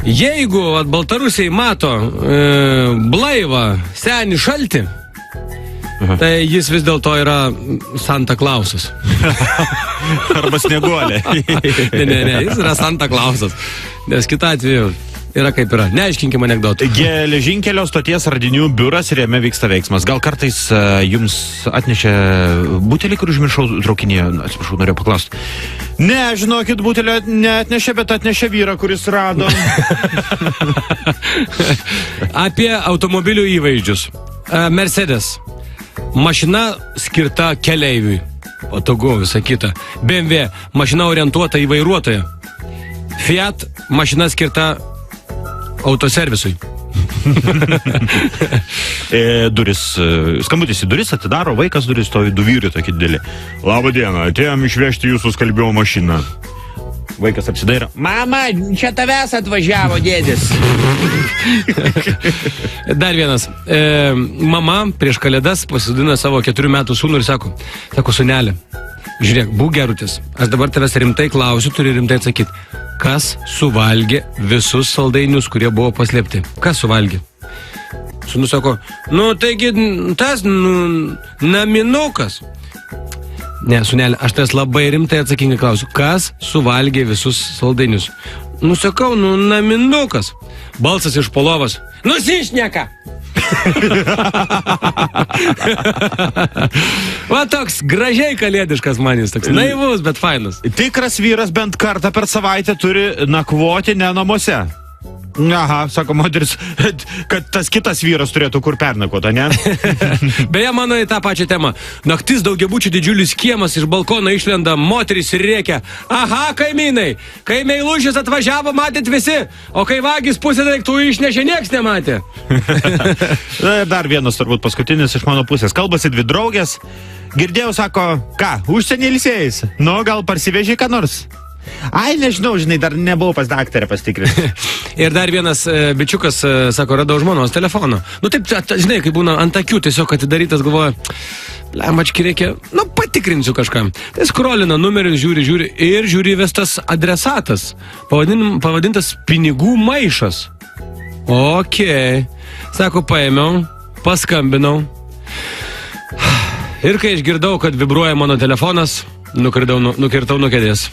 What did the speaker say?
Jeigu Baltarusiai mato blaivą senį šaltį, tai jis vis dėlto yra Santa Klausas. Arba Snieguolė. Ne, jis yra Santa Klausas. Nes kitą atveju yra kaip yra. Neaiškinkim anekdotų. Geležinkelio stoties radinių biuras ir jame vyksta veiksmas. Gal kartais jums atnešė butelį, kur užmiršau traukinėje? Atsiprašau, norėjau paklausti. Ne, žinokit, butelį neatnešė, bet atnešė vyrą, kuris rado. Apie automobilių įvaizdžius. Mercedes. Mašina skirta keleiviui. Patogu, visa kita. BMW. Mašina orientuota į vairuotoją. Fiat. Mašina skirta autoservisui. Duris, skambutis į duris atidaro, vaikas duris, stovi du vyrai tokie dideli. Labą dieną, atėjom išvežti jūsų skalbimo mašiną. Vaikas apsidairo. Mama, čia tavęs atvažiavo dėdis. Dar vienas. Mama prieš kalėdas pasidina savo 4 metų sūnų ir sako, sūnelė, žiūrėk, būk gerutis. Aš dabar tavęs rimtai klausiu, turi rimtai atsakyti. Kas suvalgė visus saldainius, kurie buvo paslėpti? Kas suvalgė? Sūnus sako, taigi tas naminukas. Ne, sūnelė, aš tas labai rimtai atsakingai klausiu. Kas suvalgė visus saldainius? Sakau, naminukas. Balsas iš polovas. Nusišneka! Va toks gražiai kalėdiškas manis, toks naivus, bet fainas. Tikras vyras bent kartą per savaitę turi nakvoti ne namuose. Aha, sako moteris, kad tas kitas vyras turėtų kur pernakvoti, ne? Beje, mano į tą pačią temą. Naktis daugiabučių didžiulis kiemas, iš balkono išlenda moteris ir rėkia. Aha, kaimynai, kai meilužis atvažiavo, matėt visi, o kai vagis pusę daiktų išnešė, nieks nematė. Dar vienas, turbūt paskutinis iš mano pusės. Kalbasi dvi draugės. Girdėjau, sako, ką, užsienį ilsėjais? Gal parsivežė ką nors? Ai, nežinau, žinai, dar nebuvau pas daktarę pasitikrinti. Ir dar vienas bičiukas, sako, radau žmonos telefoną. Taip, žinai, kai būna ant akių tiesiog atidarytas, galvoja, lemački reikia, patikrinsiu kažkam. Tai skrolina numerį, žiūri vestas adresatas, pavadintas pinigų maišas. Okei. Sako, paėmiau, paskambinau. Ir kai išgirdau, kad vibruoja mano telefonas, nukirtau nuo kėdės.